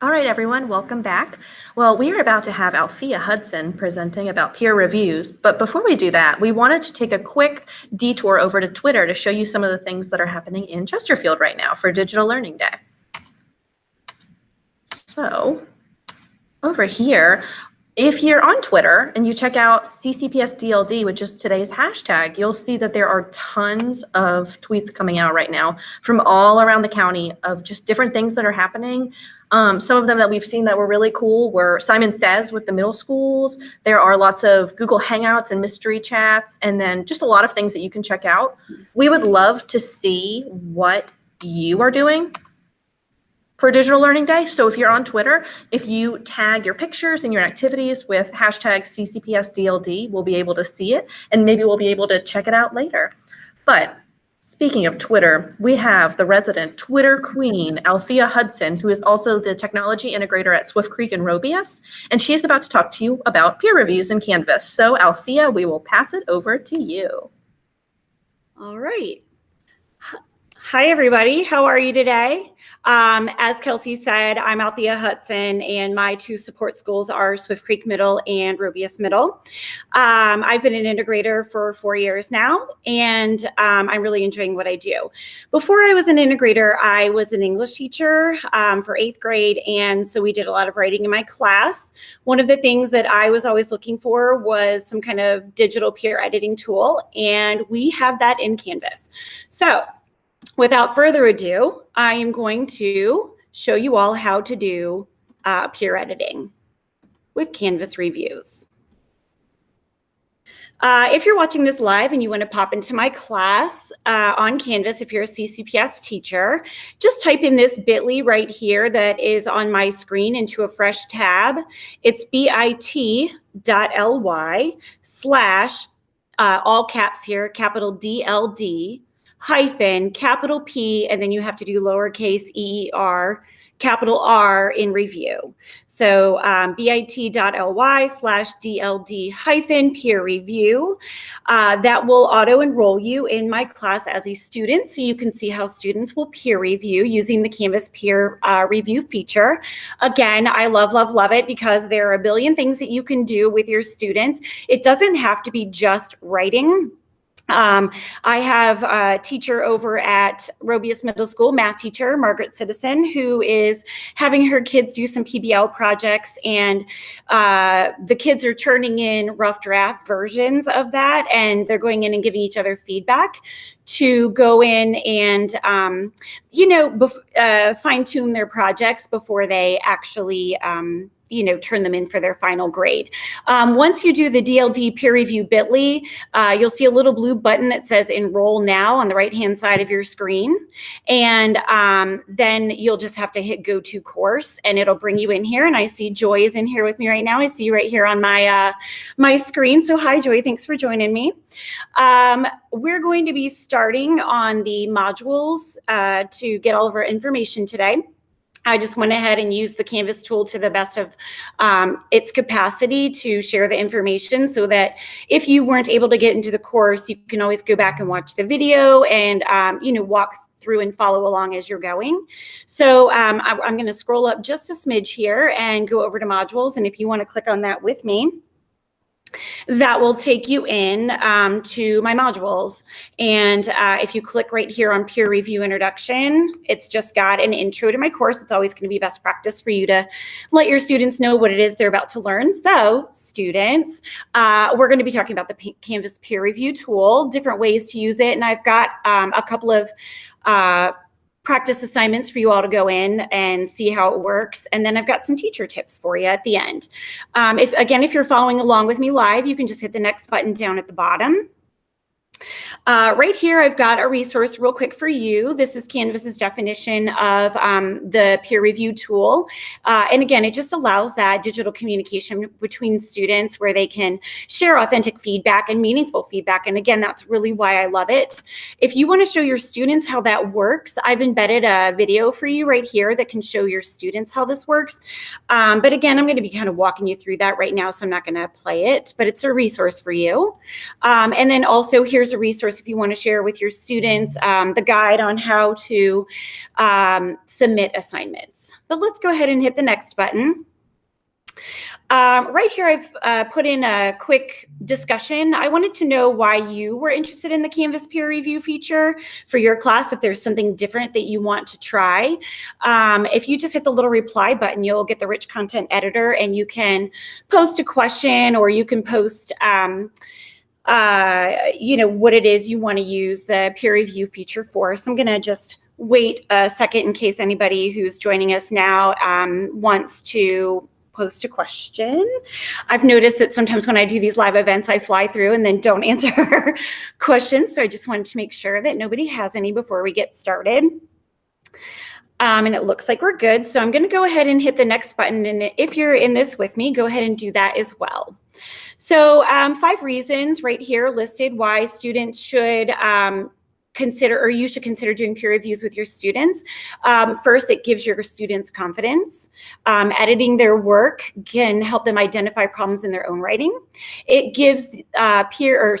All right, everyone, welcome back. Well, we are about to have Althea Hudson presenting about peer reviews, but before we do that, we wanted to take a quick detour over to Twitter to show you some of the things that are happening in Chesterfield right now for Digital Learning Day. So, over here, if you're on Twitter and you check out CCPSDLD, which is today's hashtag, you'll see that there are tons of tweets coming out right now from all around the county of just different things that are happening. Some of them that we've seen that were really cool were Simon Says with the middle schools. There are lots of Google Hangouts and mystery chats, and then just a lot of things that you can check out. We would love to see what you are doing for Digital Learning Day. So if you're on Twitter, if you tag your pictures and your activities with hashtag CCPSDLD, we'll be able to see it, and maybe we'll be able to check it out later. But speaking of Twitter, we have the resident Twitter queen, Althea Hudson, who is also the technology integrator at Swift Creek and Robius, and she is about to talk to you about peer reviews in Canvas. So Althea, we will pass it over to you. All right. Hi, everybody. How are you today? As Kelsey said, I'm Althea Hudson, and my two support schools are Swift Creek Middle and Robius Middle. I've been an integrator for 4 years now, and I'm really enjoying what I do. Before I was an integrator, I was an English teacher for 8th grade, and so we did a lot of writing in my class. One of the things that I was always looking for was some kind of digital peer editing tool, and we have that in Canvas. So, without further ado, I am going to show you all how to do peer editing with Canvas reviews. If you're watching this live and you want to pop into my class on Canvas, if you're a CCPS teacher, just type in this bit.ly right here that is on my screen into a fresh tab. It's bit.ly/ all caps here, capital DLD, hyphen, capital P, and then you have to do lowercase EER, capital R in review. So bit.ly/DLD hyphen peer review. That will auto enroll you in my class as a student, so you can see how students will peer review using the Canvas peer review feature. Again, I love, love, love it because there are a billion things that you can do with your students. It doesn't have to be just writing. I have a teacher over at Robius Middle School, math teacher, Margaret Citizen, who is having her kids do some PBL projects, and the kids are turning in rough draft versions of that, and they're going in and giving each other feedback to go in and, fine tune their projects before they actually, turn them in for their final grade. Once you do the DLD peer review bit.ly, you'll see a little blue button that says enroll now on the right-hand side of your screen. And then you'll just have to hit go to course and it'll bring you in here. And I see Joy is in here with me right now. I see you right here on my, my screen. So hi, Joy, thanks for joining me. We're going to be starting on the modules to get all of our information today. I just went ahead and used the Canvas tool to the best of its capacity to share the information so that if you weren't able to get into the course, you can always go back and watch the video and, walk through and follow along as you're going. So I'm going to scroll up just a smidge here and go over to modules. And if you want to click on that with me, that will take you in to my modules. And if you click right here on peer review introduction, it's just got an intro to my course. It's always going to be best practice for you to let your students know what it is they're about to learn. So students, we're going to be talking about the Canvas peer review tool, different ways to use it. And I've got a couple of practice assignments for you all to go in and see how it works. And then I've got some teacher tips for you at the end. If you're following along with me live, you can just hit the next button down at the bottom. Right here, I've got a resource real quick for you. This is Canvas's definition of the peer review tool. And again, it just allows that digital communication between students where they can share authentic feedback and meaningful feedback. And again, that's really why I love it. If you want to show your students how that works, I've embedded a video for you right here that can show your students how this works. But again, I'm going to be kind of walking you through that right now, so I'm not going to play it, but it's a resource for you. And then also here's here's a resource if you want to share with your students, the guide on how to submit assignments. But let's go ahead and hit the next button. Right here, I've put in a quick discussion. I wanted to know why you were interested in the Canvas peer review feature for your class, if there's something different that you want to try. If you just hit the little reply button, you'll get the rich content editor, and you can post a question, or you can post what it is you want to use the peer review feature for. So I'm going to just wait a second in case anybody who's joining us now wants to post a question. I've noticed that sometimes when I do these live events, I fly through and then don't answer questions. So I just wanted to make sure that nobody has any before we get started. And it looks like we're good. So I'm going to go ahead and hit the next button. And if you're in this with me, go ahead and do that as well. So 5 reasons right here listed why students should consider, or you should consider, doing peer reviews with your students. First, it gives your students confidence. Editing their work can help them identify problems in their own writing. It gives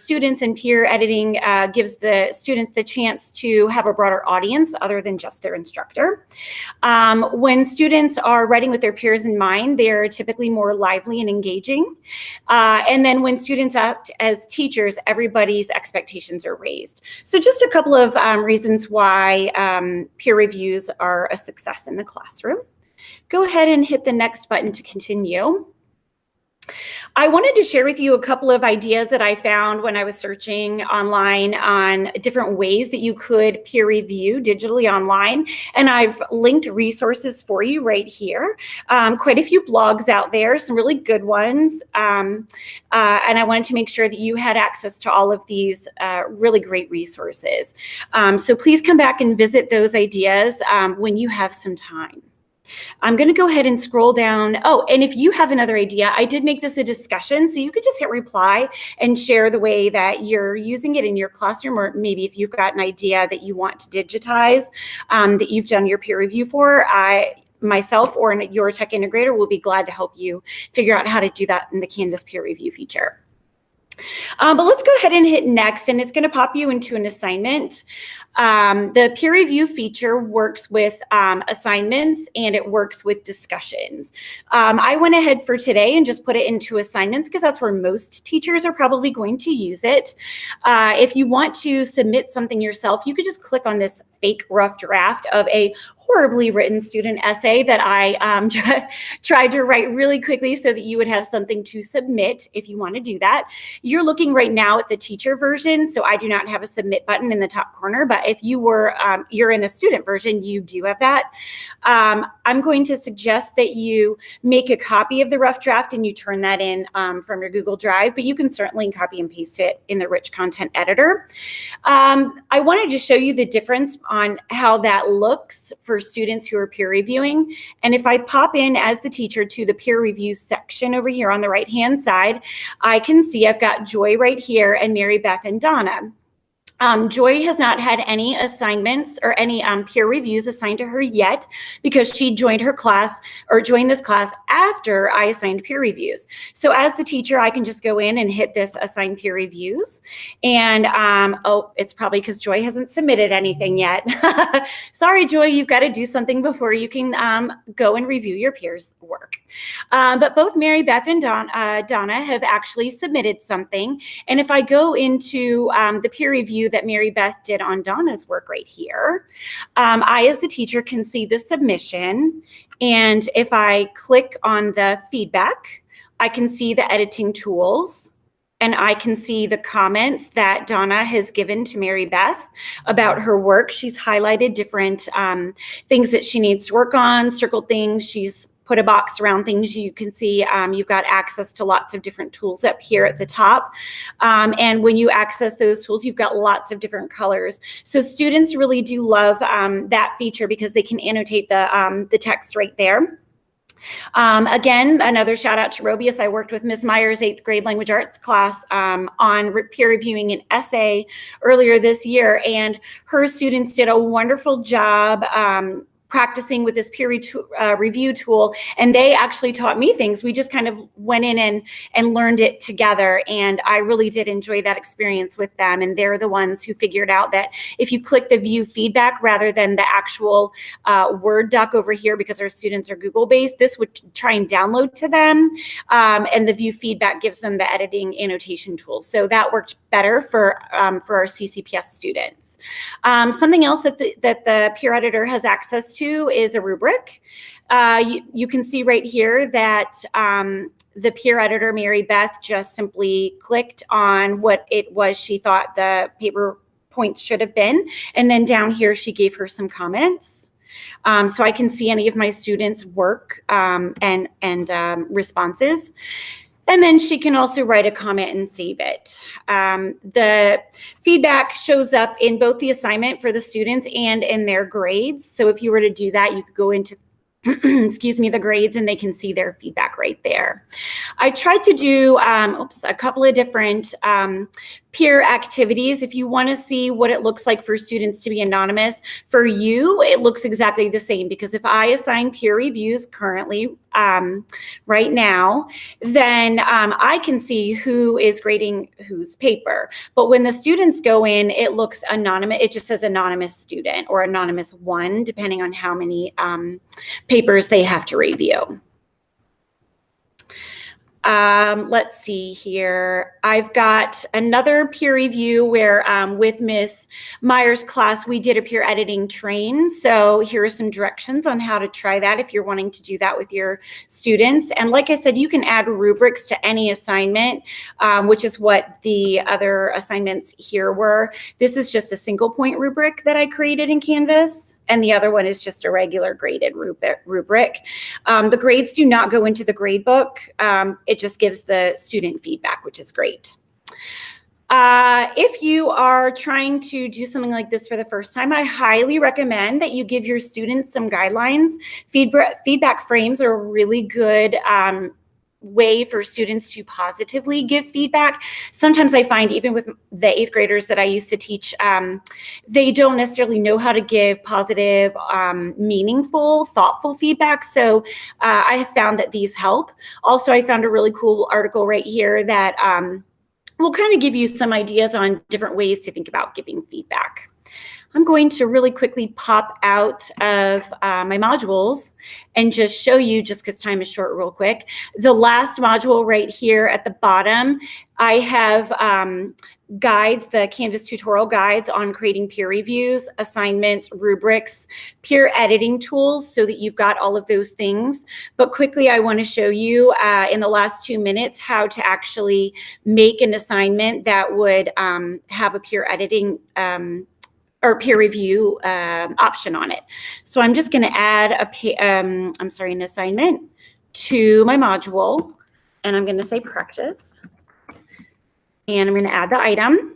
students and peer editing gives the students the chance to have a broader audience other than just their instructor. When students are writing with their peers in mind, they're typically more lively and engaging. And then when students act as teachers, everybody's expectations are raised. So just a couple of reasons why peer reviews are a success in the classroom. Go ahead and hit the next button to continue. I wanted to share with you a couple of ideas that I found when I was searching online on different ways that you could peer review digitally online. And I've linked resources for you right here. Quite a few blogs out there, some really good ones. And I wanted to make sure that you had access to all of these really great resources. So please come back and visit those ideas when you have some time. I'm going to go ahead and scroll down. Oh, and if you have another idea, I did make this a discussion, so you could just hit reply and share the way that you're using it in your classroom, or maybe if you've got an idea that you want to digitize that you've done your peer review for. Myself or your tech integrator will be glad to help you figure out how to do that in the Canvas peer review feature. But let's go ahead and hit next, and it's going to pop you into an assignment. The peer review feature works with assignments, and it works with discussions. I went ahead for today and just put it into assignments because that's where most teachers are probably going to use it. If you want to submit something yourself, you could just click on this fake rough draft of a horribly written student essay that I tried to write really quickly so that you would have something to submit if you want to do that. You're looking right now at the teacher version, so I do not have a submit button in the top corner, but if you were, you're in a student version, you do have that. I'm going to suggest that you make a copy of the rough draft and you turn that in from your Google Drive, but you can certainly copy and paste it in the rich content editor. I wanted to show you the difference on how that looks for students who are peer reviewing. And if I pop in as the teacher to the peer review section over here on the right-hand side, I can see I've got Joy right here and Mary Beth and Donna. Joy has not had any assignments or any peer reviews assigned to her yet because she joined her class or joined this class after I assigned peer reviews. So as the teacher, I can just go in and hit this assign peer reviews. And oh, it's probably because Joy hasn't submitted anything yet. Sorry, Joy, you've got to do something before you can go and review your peers' work. But both Mary Beth and Donna have actually submitted something. And if I go into the peer review that Mary Beth did on Donna's work right here, I, as the teacher, can see the submission. And if I click on the feedback, I can see the editing tools. And I can see the comments that Donna has given to Mary Beth about her work. She's highlighted different things that she needs to work on, circled things. She's put a box around things. You can see you've got access to lots of different tools up here at the top. And when you access those tools, you've got lots of different colors. So students really do love that feature because they can annotate the text right there. Again, another shout out to Robius. I worked with Ms. Meyer's 8th grade language arts class on peer reviewing an essay earlier this year, and her students did a wonderful job practicing with this peer review tool, and they actually taught me things. We just kind of went in and learned it together, and I really did enjoy that experience with them. And they're the ones who figured out that if you click the view feedback rather than the actual Word doc over here, because our students are Google based, this would try and download to them, and the view feedback gives them the editing annotation tools. So that worked better for our CCPS students. Something else that the peer editor has access to is a rubric. You can see right here that the peer editor, Mary Beth, just simply clicked on what it was she thought the paper points should have been. And then down here, she gave her some comments. So I can see any of my students' work and responses. And then she can also write a comment and save it. The feedback shows up in both the assignment for the students and in their grades. So if you were to do that, you could go into excuse me, the grades, and they can see their feedback right there. I tried to do a couple of different peer activities. If you want to see what it looks like for students to be anonymous, for you, it looks exactly the same, because if I assign peer reviews currently right now, then I can see who is grading whose paper. But when the students go in, it looks anonymous. It just says anonymous student or anonymous one, depending on how many papers they have to review. Let's see here. I've got another peer review where with Miss Meyer's class, we did a peer editing train. So here are some directions on how to try that if you're wanting to do that with your students. And like I said, you can add rubrics to any assignment, which is what the other assignments here were. This is just a single point rubric that I created in Canvas, and the other one is just a regular graded rubric. The grades do not go into the grade book. It just gives the student feedback, which is great. If you are trying to do something like this for the first time, I highly recommend that you give your students some guidelines. Feedback frames are a really good way for students to positively give feedback. Sometimes I find even with the 8th graders that I used to teach, they don't necessarily know how to give positive, meaningful, thoughtful feedback. So I have found that these help. Also, I found a really cool article right here that will kind of give you some ideas on different ways to think about giving feedback. I'm going to really quickly pop out of my modules and just show you, just because time is short, real quick. The last module right here at the bottom, I have guides, the Canvas tutorial guides on creating peer reviews, assignments, rubrics, peer editing tools, so that you've got all of those things. But quickly, I want to show you in the last 2 minutes how to actually make an assignment that would have a peer editing or peer review option on it. So I'm just going to add an assignment to my module, and I'm going to say practice, and I'm going to add the item.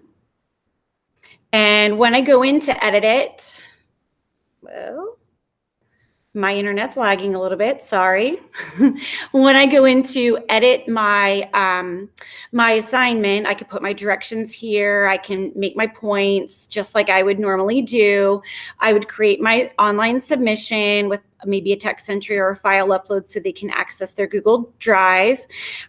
And when I go in to edit it, well, my internet's lagging a little bit, sorry. When I go in to edit my my assignment, I can put my directions here. I can make my points just like I would normally do. I would create my online submission with maybe a text entry or a file upload so they can access their Google Drive.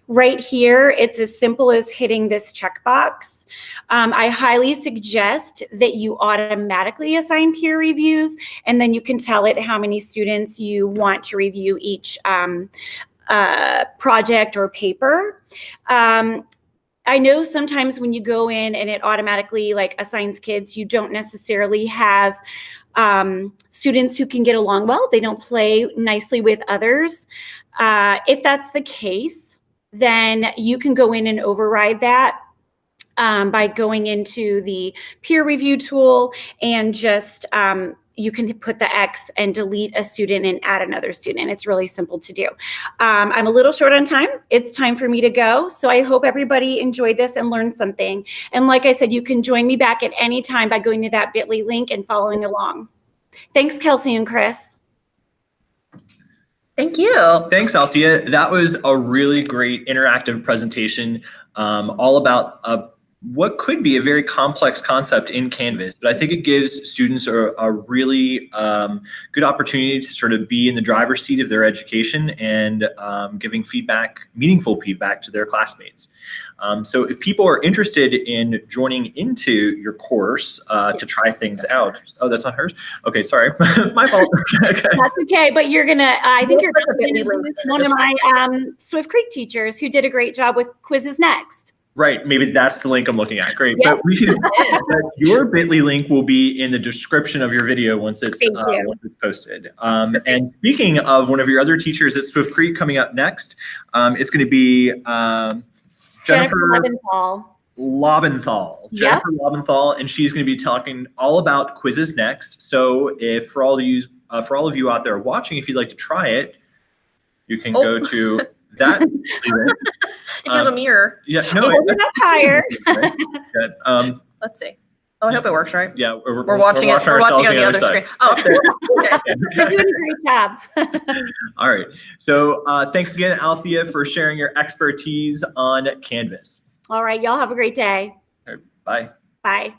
Right here, it's as simple as hitting this checkbox. I highly suggest that you automatically assign peer reviews, and then you can tell it how many students you want to review each project or paper. I know sometimes when you go in and it automatically like assigns kids, you don't necessarily have students who can get along well. They don't play nicely with others. If that's the case, then you can go in and override that by going into the peer review tool and just you can put the X and delete a student and add another student. It's really simple to do. I'm a little short on time. It's time for me to go. So I hope everybody enjoyed this and learned something. And like I said, you can join me back at any time by going to that bit.ly link and following along. Thanks, Kelsey and Chris. Thank you. Thanks, Althea. That was a really great interactive presentation, all about what could be a very complex concept in Canvas, but I think it gives students a really good opportunity to sort of be in the driver's seat of their education and giving feedback, meaningful feedback to their classmates. So if people are interested in joining into your course to try things out. Oh, that's not hers? Okay, sorry. My fault. That's okay, but you're gonna, I think you're gonna lose one of my Swift Creek teachers who did a great job with Quizzes Next. Right, maybe that's the link I'm looking at. Great, Yep. but your Bitly link will be in the description of your video once it's posted. And speaking of one of your other teachers at Swift Creek coming up next, it's going to be Jennifer Lobenthal. Yep. Jennifer Lobenthal, and she's going to be talking all about Quizzes Next. So if for all of you out there watching, if you'd like to try it, you can go to that. If you have a mirror. Yeah, no. Hold it up higher. Let's see. Oh, I hope it works, right? Yeah, we're watching it. We're watching on the other screen. Oh, okay. You're doing a great job. All right. So thanks again, Althea, for sharing your expertise on Canvas. All right, y'all have a great day. All right, bye. Bye.